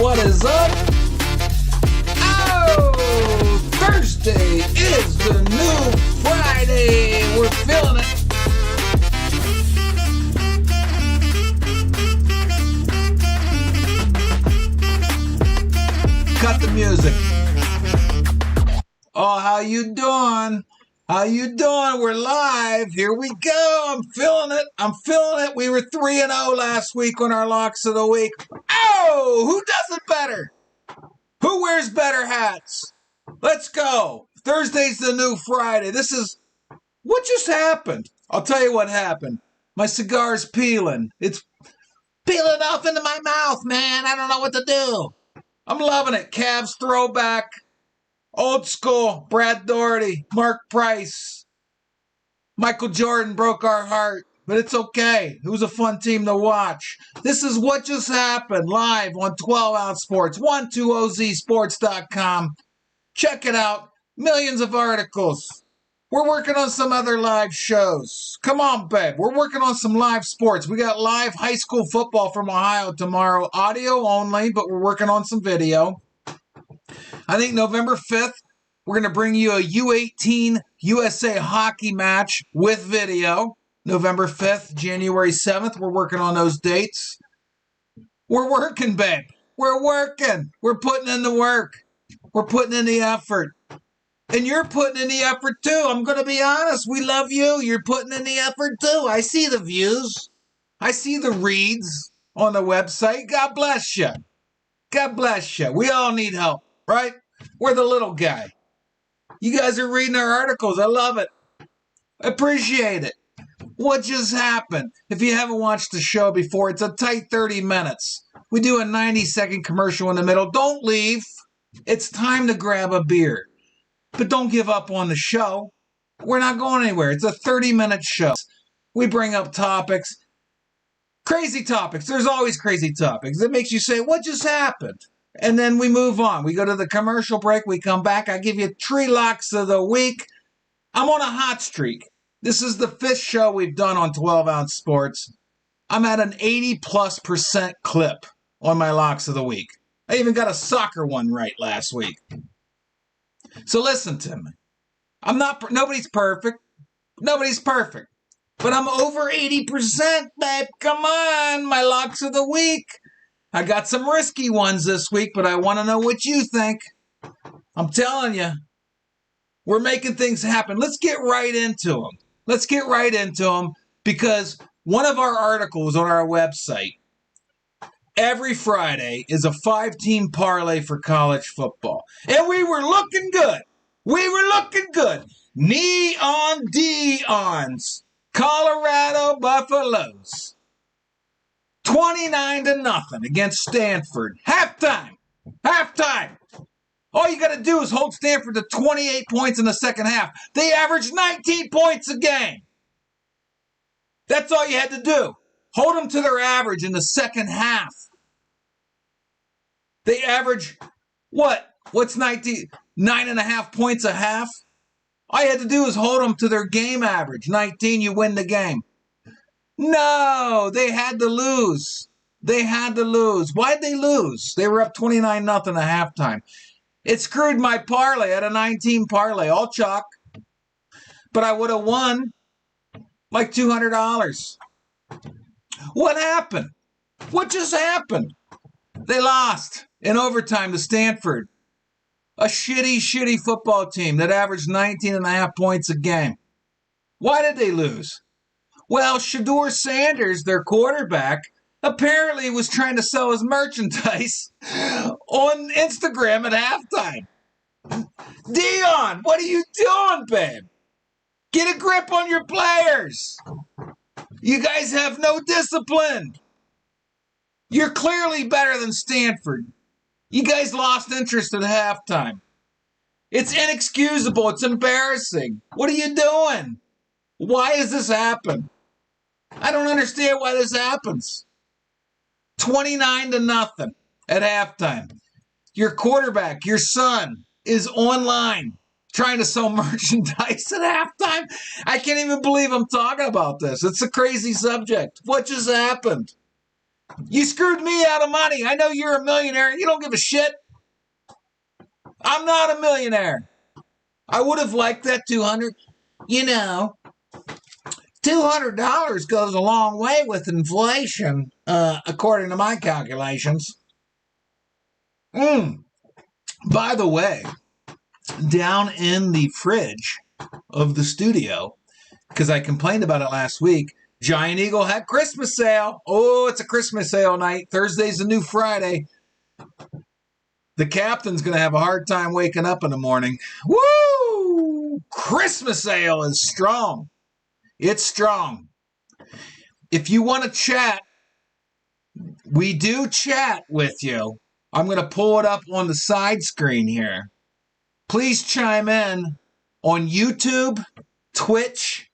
What is up? Oh, Thursday is the new Friday. We're feeling it. Cut the music. Oh, how you doing? How you doing? We're live. Here we go. I'm feeling it. We were 3-0 last week on our locks of the week. Oh, who does it better? Who wears better hats? Let's go. Thursday's the new Friday. What just happened? I'll tell you what happened. My cigar's peeling. It's peeling off into my mouth, man. I don't know what to do. I'm loving it. Cavs throwback. Old school. Brad Daugherty. Mark Price. Michael Jordan broke our heart. But it's okay. It was a fun team to watch. This is what just happened live on 12 Ounce Sports, 12ozsports.com. Check it out. Millions of articles. We're working on some other live shows. Come on, babe. We're working on some live sports. We got live high school football from Ohio tomorrow. Audio only, but we're working on some video. I think November 5th, we're going to bring you a U18 USA hockey match with video. November 5th, January 7th, we're working on those dates. We're working, babe. We're working. We're putting in the work. We're putting in the effort. And you're putting in the effort too. I'm going to be honest. We love you. You're putting in the effort too. I see the views. I see the reads on the website. God bless you. God bless you. We all need help, right? We're the little guy. You guys are reading our articles. I love it. I appreciate it. What just happened? If you haven't watched the show before, it's a tight 30 minutes. We do a 90-second commercial in the middle. Don't leave. It's time to grab a beer. But don't give up on the show. We're not going anywhere. It's a 30-minute show. We bring up topics. Crazy topics. There's always crazy topics. It makes you say, what just happened? And then we move on. We go to the commercial break. We come back. I give you 3 locks of the week. I'm on a hot streak. This is the 5th show we've done on 12 Ounce Sports. I'm at an 80+% clip on my locks of the week. I even got a soccer one right last week. So listen to me. Nobody's perfect. Nobody's perfect. But I'm over 80%, babe. Come on, my locks of the week. I got some risky ones this week, but I want to know what you think. I'm telling you, we're making things happen. Let's get right into them. Let's get right into them because one of our articles on our website every Friday is a 5-team parlay for college football. And we were looking good. We were looking good. Neon Deons, Colorado Buffaloes. 29-0 against Stanford. Halftime. All you got to do is hold Stanford to 28 points in the second half. They averaged 19 points a game. That's all you had to do. Hold them to their average in the second half. They average, what? What's 19? 9.5 points a half? All you had to do is hold them to their game average. 19, you win the game. No, they had to lose. Why'd they lose? They were up 29-0 at halftime. It screwed my parlay. I had a 19 parlay, all chalk. But I would have won like $200. What happened? What just happened? They lost in overtime to Stanford. A shitty football team that averaged 19.5 points a game. Why did they lose? Well, Shedeur Sanders, their quarterback, apparently was trying to sell his merchandise on Instagram at halftime. Dion, what are you doing, babe? Get a grip on your players. You guys have no discipline. You're clearly better than Stanford. You guys lost interest at halftime. It's inexcusable. It's embarrassing. What are you doing? Why does this happen? I don't understand why this happens. 29-0 at halftime. Your quarterback, your son, is online trying to sell merchandise at halftime. I can't even believe I'm talking about this. It's a crazy subject. What just happened? You screwed me out of money. I know you're a millionaire. You don't give a shit. I'm not a millionaire. I would have liked that 200. You know, $200 goes a long way with inflation, according to my calculations. By the way, down in the fridge of the studio, because I complained about it last week, Giant Eagle had Christmas sale. Oh, it's a Christmas sale night. Thursday's the new Friday. The captain's going to have a hard time waking up in the morning. Woo! Christmas sale is strong. It's strong. If you want to chat, we do chat with you. I'm going to pull it up on the side screen here. Please chime in on YouTube, Twitch,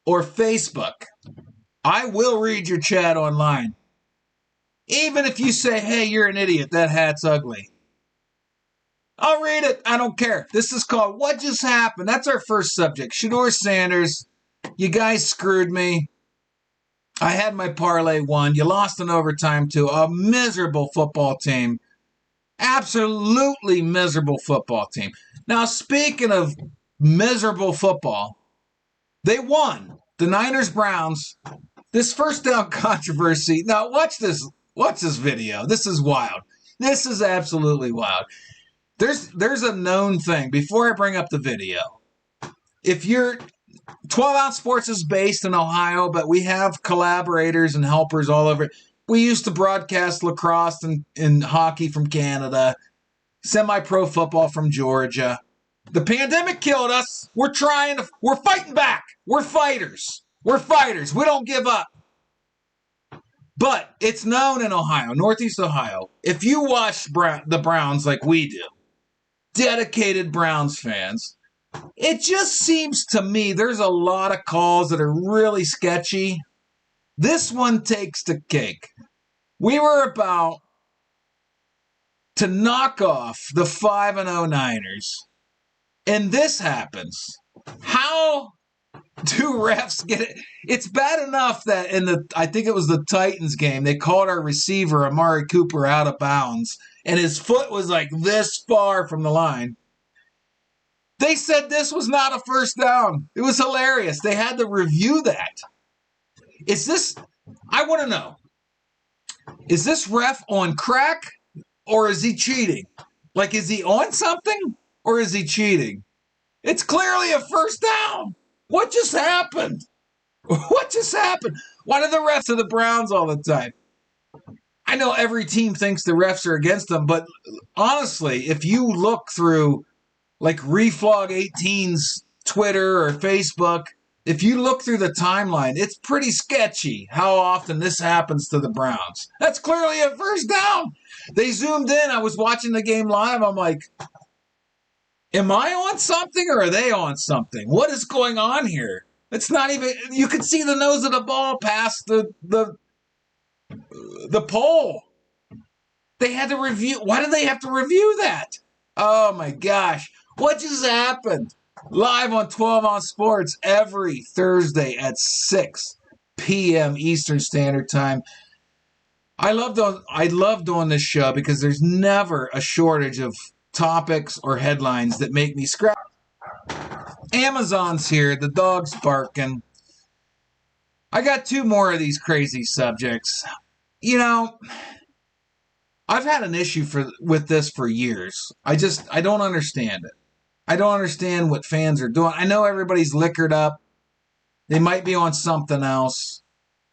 or Facebook. I will read your chat online. Even if you say, hey, you're an idiot, that hat's ugly. I'll read it. I don't care. This is called What Just Happened. That's our first subject. Shedeur Sanders, you guys screwed me. I had my parlay won. You lost in overtime to a miserable football team. Absolutely miserable football team. Now, speaking of miserable football, they won. The Niners-Browns. This first down controversy. Now, watch this. Watch this video. This is wild. This is absolutely wild. There's a known thing. Before I bring up the video, if you're 12 Ounce Sports is based in Ohio, but we have collaborators and helpers all over. We used to broadcast lacrosse and hockey from Canada, semi-pro football from Georgia. The pandemic killed us. We're fighting back. We're fighters. We're fighters. We don't give up. But it's known in Ohio, Northeast Ohio, if you watch the Browns like we do, dedicated Browns fans, it just seems to me there's a lot of calls that are really sketchy. This one takes the cake. We were about to knock off the 5-0 Niners, and this happens. How do refs get it? It's bad enough that I think it was the Titans game, they called our receiver, Amari Cooper, out of bounds, and his foot was like this far from the line. They said this was not a first down. It was hilarious. They had to review that. I want to know, is this ref on crack or is he cheating? Like, is he on something or is he cheating? It's clearly a first down. What just happened? What just happened? Why do the refs of the Browns all the time? I know every team thinks the refs are against them, but honestly, if you look through like Reflog 18's Twitter or Facebook, if you look through the timeline, it's pretty sketchy how often this happens to the Browns. That's clearly a first down. They zoomed in. I was watching the game live. I'm like, am I on something or are they on something? What is going on here? It's not even, you could see the nose of the ball past the pole. They had to review. Why did they have to review that? Oh my gosh. What just happened? Live on 12 Ounce Sports every Thursday at 6 p.m. Eastern Standard Time. I love doing this show because there's never a shortage of topics or headlines that make me scratch. Amazon's here. The dog's barking. I got two more of these crazy subjects. You know, I've had an issue with this for years. I don't understand it. I don't understand what fans are doing. I know everybody's liquored up. They might be on something else.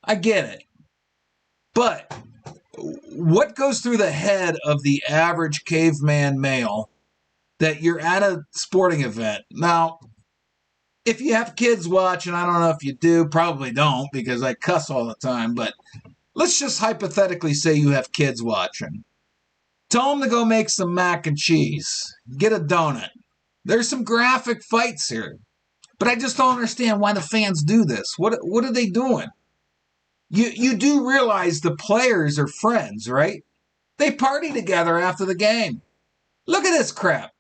I get it. But what goes through the head of the average caveman male that you're at a sporting event? Now, if you have kids watching, I don't know if you do, probably don't because I cuss all the time, but Let's just hypothetically say you have kids watching. Tell them to go make some mac and cheese. Get a donut. There's some graphic fights here. But I just don't understand why the fans do this. What are they doing? You do realize the players are friends, right? They party together after the game. Look at this crap.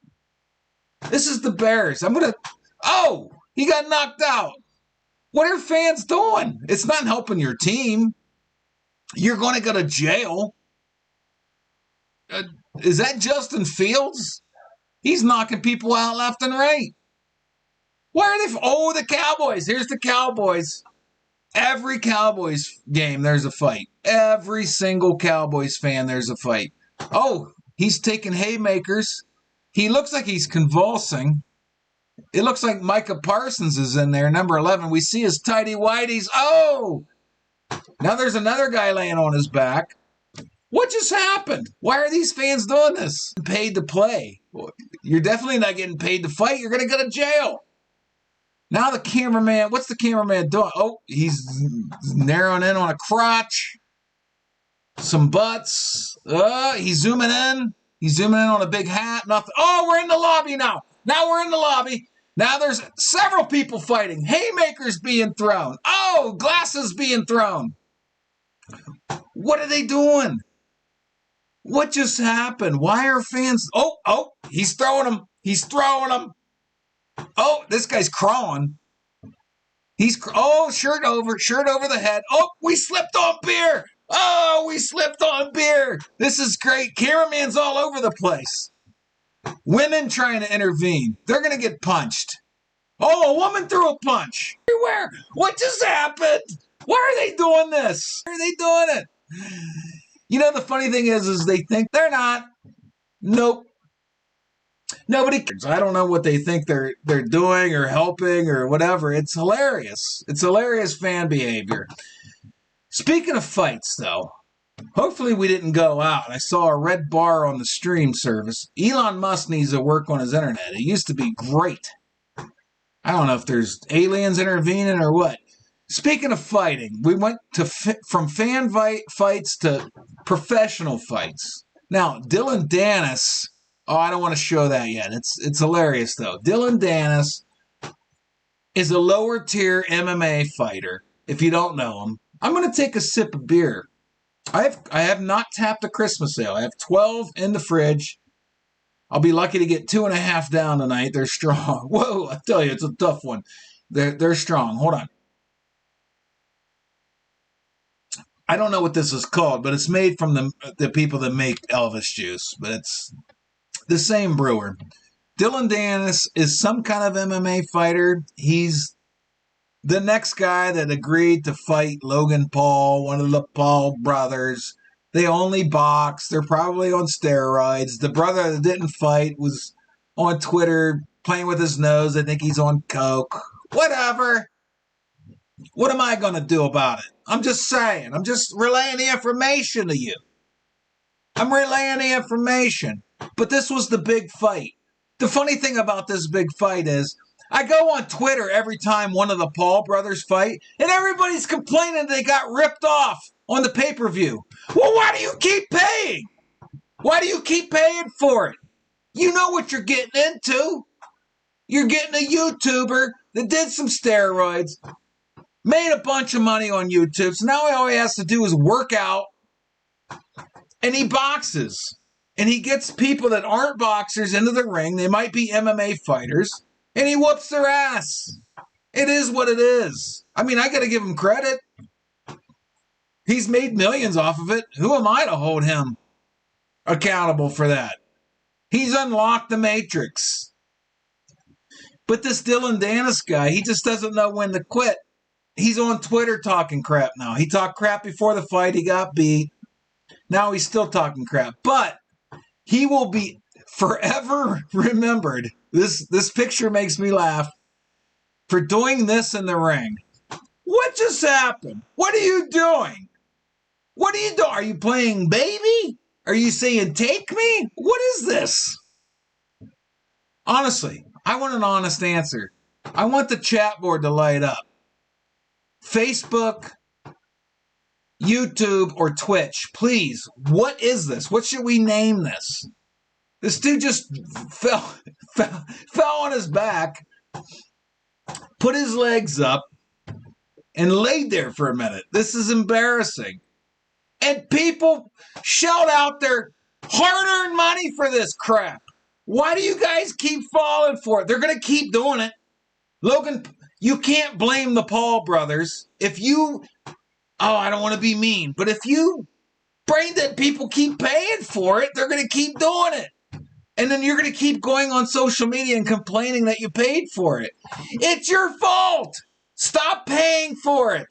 This is the Bears. Oh, he got knocked out. What are fans doing? It's not helping your team. You're going to go to jail. Is that Justin Fields? He's knocking people out left and right. Why are they? Oh, the Cowboys. Here's the Cowboys. Every Cowboys game, there's a fight. Every single Cowboys fan, there's a fight. Oh, he's taking haymakers. He looks like he's convulsing. It looks like Micah Parsons is in there, number 11. We see his tighty whities. Oh! Now there's another guy laying on his back. What just happened? Why are these fans doing this? Paid to play. You're definitely not getting paid to fight. You're going to go to jail. Now the cameraman, what's the cameraman doing? Oh, he's narrowing in on a crotch. Some butts. He's zooming in. He's zooming in on a big hat. Nothing. Oh, we're in the lobby now. Now we're in the lobby. Now there's several people fighting. Haymakers being thrown. Oh, glasses being thrown. What are they doing? What just happened? Why are fans... Oh, he's throwing them. He's throwing them. Oh, this guy's crawling. Shirt over the head. Oh, we slipped on beer. Oh, we slipped on beer. This is great. Cameraman's all over the place. Women trying to intervene. They're going to get punched. Oh, a woman threw a punch. Everywhere. What just happened? Why are they doing this? Why are they doing it? You know, the funny thing is they think they're not. Nope. Nobody cares. I don't know what they think they're doing or helping or whatever. It's hilarious. It's hilarious fan behavior. Speaking of fights, though, hopefully we didn't go out. I saw a red bar on the stream service. Elon Musk needs to work on his internet. It used to be great. I don't know if there's aliens intervening or what. Speaking of fighting, we went from fan fights to professional fights. Now, Dylan Dennis... Oh, I don't want to show that yet. It's hilarious, though. Dylan Dennis is a lower-tier MMA fighter, if you don't know him. I'm going to take a sip of beer. I have not tapped the Christmas sale. I have 12 in the fridge. I'll be lucky to get 2.5 down tonight. They're strong. Whoa, I tell you, it's a tough one. They're strong. Hold on. I don't know what this is called, but it's made from the people that make Elvis juice, but it's... the same brewer. Dylan Dennis is some kind of MMA fighter. He's the next guy that agreed to fight Logan Paul, one of the Paul brothers. They only box. They're probably on steroids. The brother that didn't fight was on Twitter playing with his nose. I think he's on coke. Whatever. What am I going to do about it? I'm just saying. I'm just relaying the information to you. I'm relaying the information. But this was the big fight. The funny thing about this big fight is I go on Twitter every time one of the Paul brothers fight, and everybody's complaining they got ripped off on the pay-per-view. Well, why do you keep paying? Why do you keep paying for it? You know what you're getting into. You're getting a YouTuber that did some steroids, made a bunch of money on YouTube, so now all he has to do is work out, and he boxes. And he gets people that aren't boxers into the ring. They might be MMA fighters. And he whoops their ass. It is what it is. I mean, I got to give him credit. He's made millions off of it. Who am I to hold him accountable for that? He's unlocked the matrix. But this Dylan Dennis guy, he just doesn't know when to quit. He's on Twitter talking crap now. He talked crap before the fight. He got beat. Now he's still talking crap. But he will be forever remembered. This picture makes me laugh for doing this in the ring. What just happened? What are you doing? What are you doing? Are you playing baby? Are you saying take me? What is this? Honestly, I want an honest answer. I want the chat board to light up. Facebook, YouTube or Twitch, please, what is this? What should we name this? This dude just fell on his back, put his legs up, and laid there for a minute. This is embarrassing. And people shelled out their hard-earned money for this crap. Why do you guys keep falling for it? They're going to keep doing it. Logan, you can't blame the Paul brothers. I don't want to be mean, but if you brain that people keep paying for it, they're going to keep doing it. And then you're going to keep going on social media and complaining that you paid for it. It's your fault. Stop paying for it.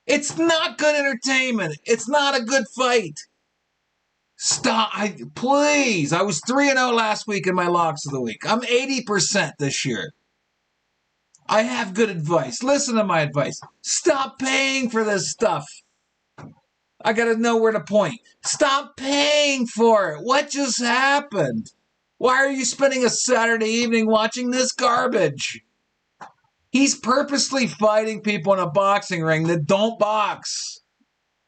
It's not good entertainment. It's not a good fight. Stop. Please. I was 3-0 last week in my locks of the week. I'm 80% this year. I have good advice. Listen to my advice. Stop paying for this stuff. I got to know where to point. Stop paying for it. What just happened? Why are you spending a Saturday evening watching this garbage? He's purposely fighting people in a boxing ring that don't box.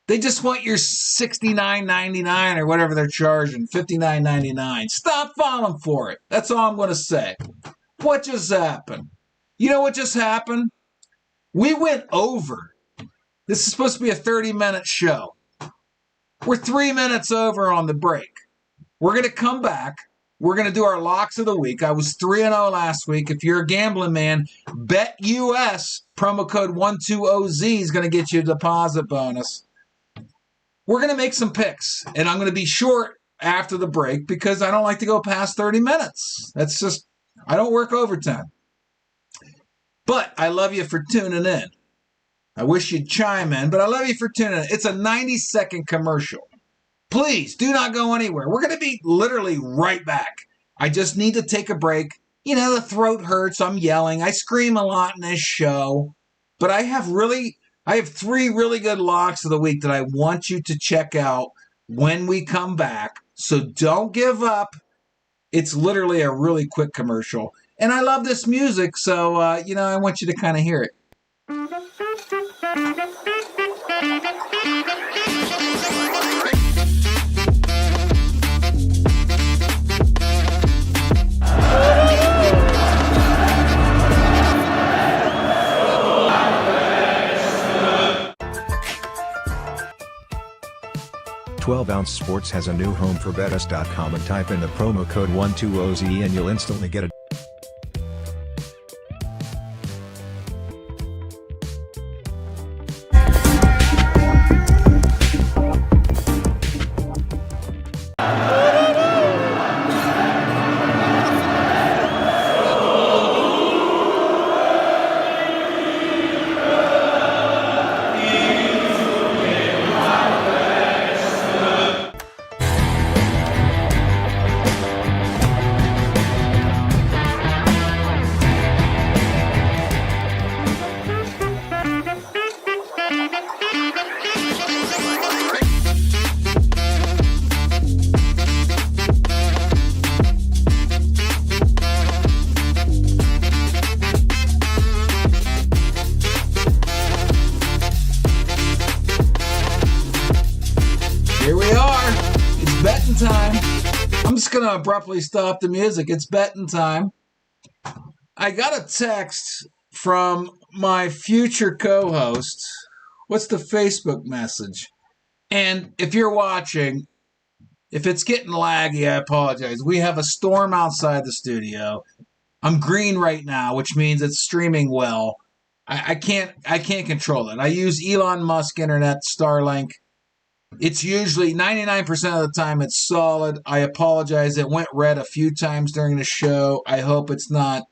They just want your $69.99 or whatever they're charging, $59.99. Stop falling for it. That's all I'm going to say. What just happened? You know what just happened? We went over. This is supposed to be a 30-minute show. We're 3 minutes over on the break. We're going to come back. We're going to do our locks of the week. I was 3-0 last week. If you're a gambling man, BetUS, promo code 120Z is going to get you a deposit bonus. We're going to make some picks, and I'm going to be short after the break because I don't like to go past 30 minutes. That's just, I don't work overtime. But I love you for tuning in. I wish you'd chime in, but I love you for tuning in. It's a 90-second commercial. Please do not go anywhere. We're going to be literally right back. I just need to take a break. You know, the throat hurts. I'm yelling. I scream a lot in this show. But I have 3 really good locks of the week that I want you to check out when we come back. So don't give up. It's literally a really quick commercial. And I love this music, so, I want you to kind of hear it. 12-Ounce Sports has a new home for BetUS.com and type in the promo code 120Z and you'll instantly get a abruptly stop the music. It's betting time. I got a text from my future co-host. What's the Facebook message? And if you're watching, if it's getting laggy, I apologize. We have a storm outside the studio. I'm green right now, which means it's streaming well. I can't control it. I use Elon Musk internet, Starlink. It's usually 99% of the time it's solid. I apologize. It went red a few times during the show. I hope it's not,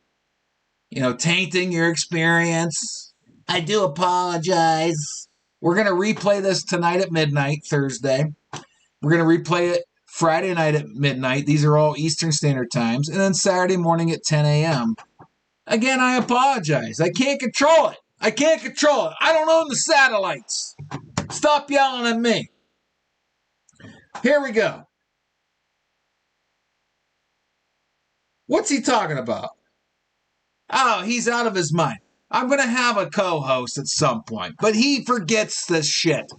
tainting your experience. I do apologize. We're going to replay this tonight at midnight, Thursday. We're going to replay it Friday night at midnight. These are all Eastern Standard Times. And then Saturday morning at 10 a.m. Again, I apologize. I can't control it. I don't own the satellites. Stop yelling at me. Here we go. What's he talking about? Oh, he's out of his mind. I'm going to have a co-host at some point, but he forgets this shit.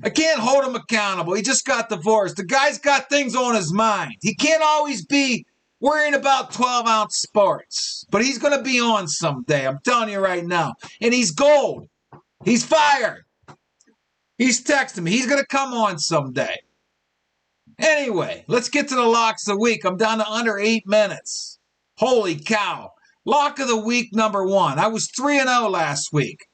I can't hold him accountable. He just got divorced. The guy's got things on his mind. He can't always be worrying about 12-ounce sports. But he's going to be on someday. I'm telling you right now. And he's gold. He's fired. He's texting me. He's going to come on someday. Anyway, let's get to the locks of the week. I'm down to under 8 minutes. Holy cow. Lock of the week number 1. I was 3-0 last week.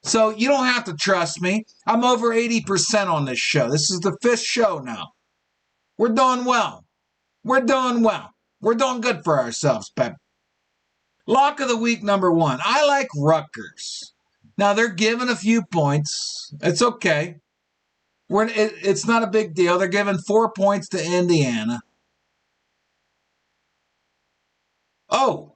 So you don't have to trust me. I'm over 80% on this show. This is the 5th show now. We're doing well. We're doing well. We're doing good for ourselves, Pep. Lock of the week number 1. I like Rutgers. Now, they're giving a few points. It's okay. It's not a big deal. They're giving 4 points to Indiana. Oh.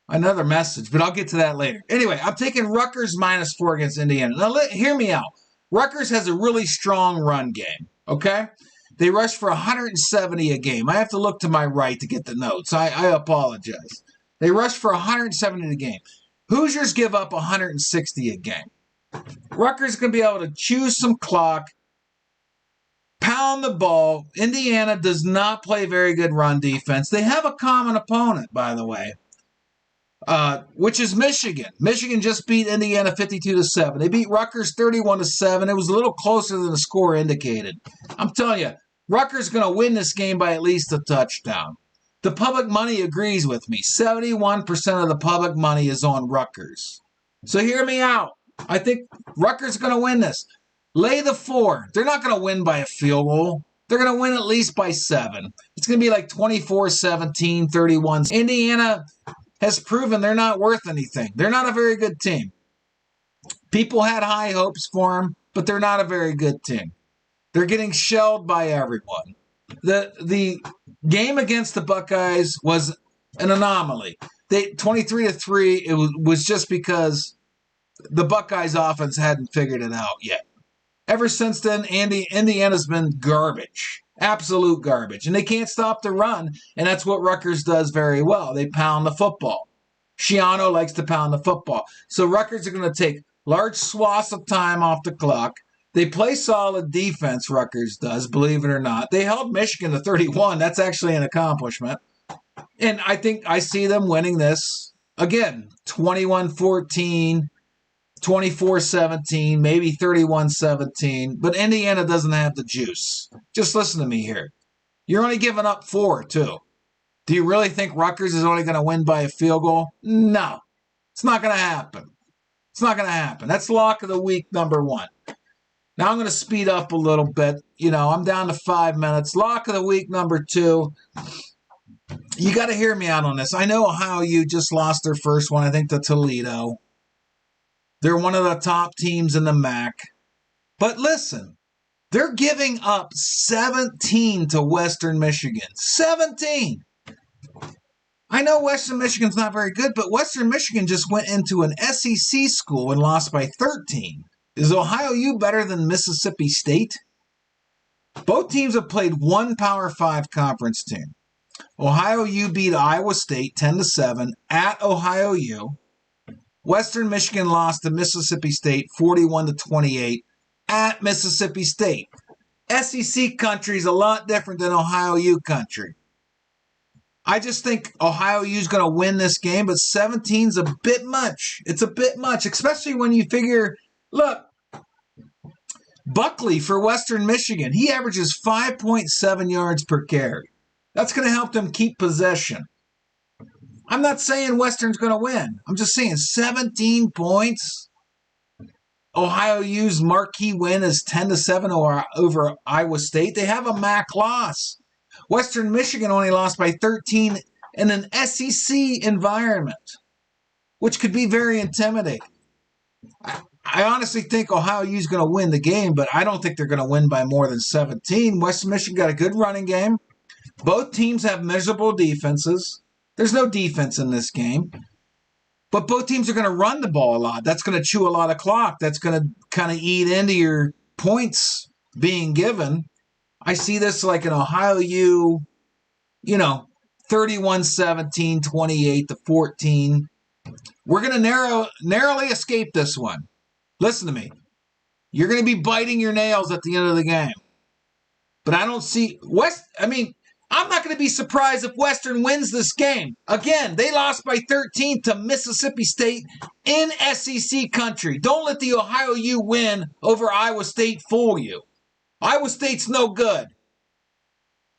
Another message, but I'll get to that later. Anyway, I'm taking Rutgers -4 against Indiana. Now, hear me out. Rutgers has a really strong run game, okay? They rush for 170 a game. I have to look to my right to get the notes. I apologize. They rush for 170 a game. Hoosiers give up 160 a game. Rutgers is going to be able to chew some clock, pound the ball. Indiana does not play very good run defense. They have a common opponent, by the way. Which is Michigan. Michigan just beat Indiana 52-7. They beat Rutgers 31-7. It was a little closer than the score indicated. I'm telling you, Rutgers is going to win this game by at least a touchdown. The public money agrees with me. 71% of the public money is on Rutgers. So hear me out. I think Rutgers is going to win this. Lay the 4. They're not going to win by a field goal. They're going to win at least by 7. It's going to be like 24-17, 31. Indiana has proven they're not worth anything. They're not a very good team. People had high hopes for them, but they're not a very good team. They're getting shelled by everyone. The game against the Buckeyes was an anomaly. 23-3, it was just because the Buckeyes offense hadn't figured it out yet. Ever since then, Indiana's been garbage. Absolute garbage. And they can't stop the run, and that's what Rutgers does very well. They pound the football. Schiano likes to pound the football. So Rutgers are going to take large swaths of time off the clock. They play solid defense, Rutgers does, believe it or not. They held Michigan to 31. That's actually an accomplishment. And I think I see them winning this, again, 21-14, 24-17, maybe 31-17, but Indiana doesn't have the juice. Just listen to me here. You're only giving up 4, too. Do you really think Rutgers is only going to win by a field goal? No. It's not going to happen. It's not going to happen. That's lock of the week number 1. Now I'm going to speed up a little bit. I'm down to 5 minutes. Lock of the week number 2. You got to hear me out on this. I know Ohio U just lost their first one, I think, to Toledo. They're one of the top teams in the MAC. But listen, they're giving up 17 to Western Michigan. 17! I know Western Michigan's not very good, but Western Michigan just went into an SEC school and lost by 13. Is Ohio U better than Mississippi State? Both teams have played one Power 5 conference team. Ohio U beat Iowa State 10-7 at Ohio U. Western Michigan lost to Mississippi State 41-28 at Mississippi State. SEC country is a lot different than Ohio U country. I just think Ohio U is going to win this game, but 17 is a bit much. It's a bit much, especially when you figure, look, Buckley for Western Michigan, he averages 5.7 yards per carry. That's going to help them keep possession. I'm not saying Western's going to win. I'm just saying 17 points. Ohio U's marquee win is 10-7 over Iowa State. They have a MAC loss. Western Michigan only lost by 13 in an SEC environment, which could be very intimidating. I honestly think Ohio U's going to win the game, but I don't think they're going to win by more than 17. Western Michigan got a good running game. Both teams have miserable defenses. There's no defense in this game. But both teams are going to run the ball a lot. That's going to chew a lot of clock. That's going to kind of eat into your points being given. I see this like an Ohio U, 31-17, 28-14. We're going to narrowly escape this one. Listen to me. You're going to be biting your nails at the end of the game. But I don't see I'm not going to be surprised if Western wins this game. Again, they lost by 13 to Mississippi State in SEC country. Don't let the Ohio U win over Iowa State fool you. Iowa State's no good.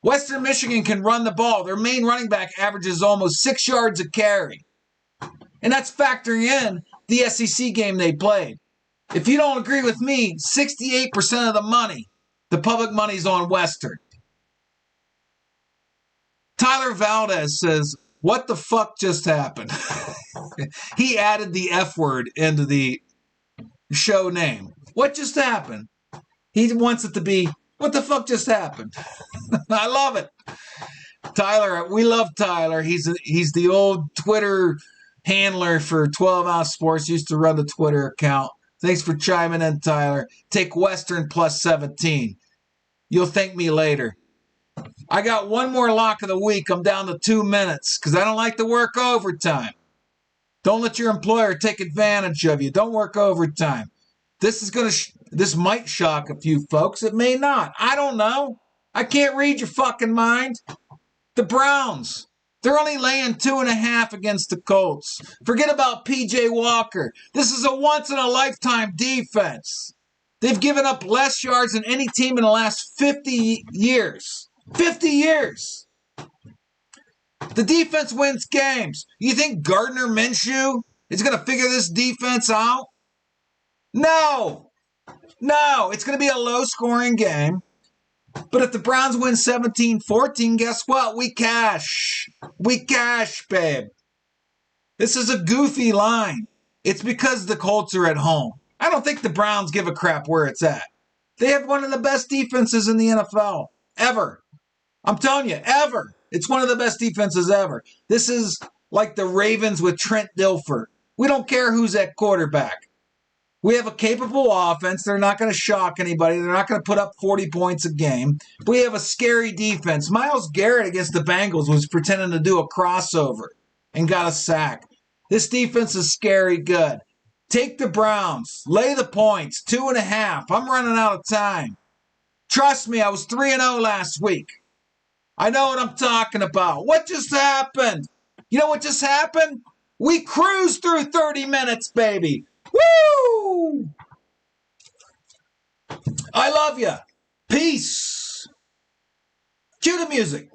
Western Michigan can run the ball. Their main running back averages almost 6 yards a carry. And that's factoring in the SEC game they played. If you don't agree with me, 68% of the money, the public money's on Western. Tyler Valdez says, what the fuck just happened? He added the F word into the show name. What just happened? He wants it to be, what the fuck just happened? I love it. Tyler, we love Tyler. He's the old Twitter handler for 12 Ounce Sports. Used to run the Twitter account. Thanks for chiming in, Tyler. Take Western plus 17. You'll thank me later. I got one more lock of the week. I'm down to 2 minutes because I don't like to work overtime. Don't let your employer take advantage of you. Don't work overtime. This might shock a few folks. It may not. I don't know. I can't read your fucking mind. The Browns, they're only laying 2.5 against the Colts. Forget about P.J. Walker. This is a once-in-a-lifetime defense. They've given up less yards than any team in the last 50 years. 50 years. The defense wins games. You think Gardner Minshew is going to figure this defense out? No. It's going to be a low-scoring game. But if the Browns win 17-14, guess what? We cash. We cash, babe. This is a goofy line. It's because the Colts are at home. I don't think the Browns give a crap where it's at. They have one of the best defenses in the NFL. Ever. I'm telling you, ever. It's one of the best defenses ever. This is like the Ravens with Trent Dilfer. We don't care who's at quarterback. We have a capable offense. They're not going to shock anybody. They're not going to put up 40 points a game. We have a scary defense. Myles Garrett against the Bengals was pretending to do a crossover and got a sack. This defense is scary good. Take the Browns. Lay the points. 2.5. I'm running out of time. Trust me, I was 3-0 last week. I know what I'm talking about. What just happened? You know what just happened? We cruised through 30 minutes, baby. Woo! I love you. Peace. Cue the music.